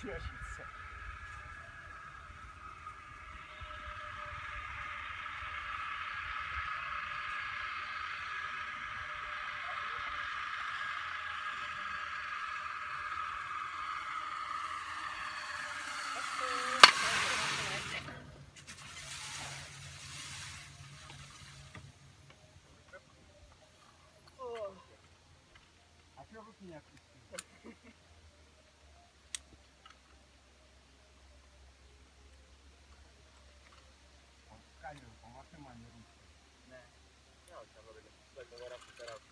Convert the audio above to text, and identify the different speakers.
Speaker 1: тешится. А что вы меня отпустили? Камеру помаши маме ручкой.
Speaker 2: Ne. Ne alacağım öyle? Böyle var, bu taraf.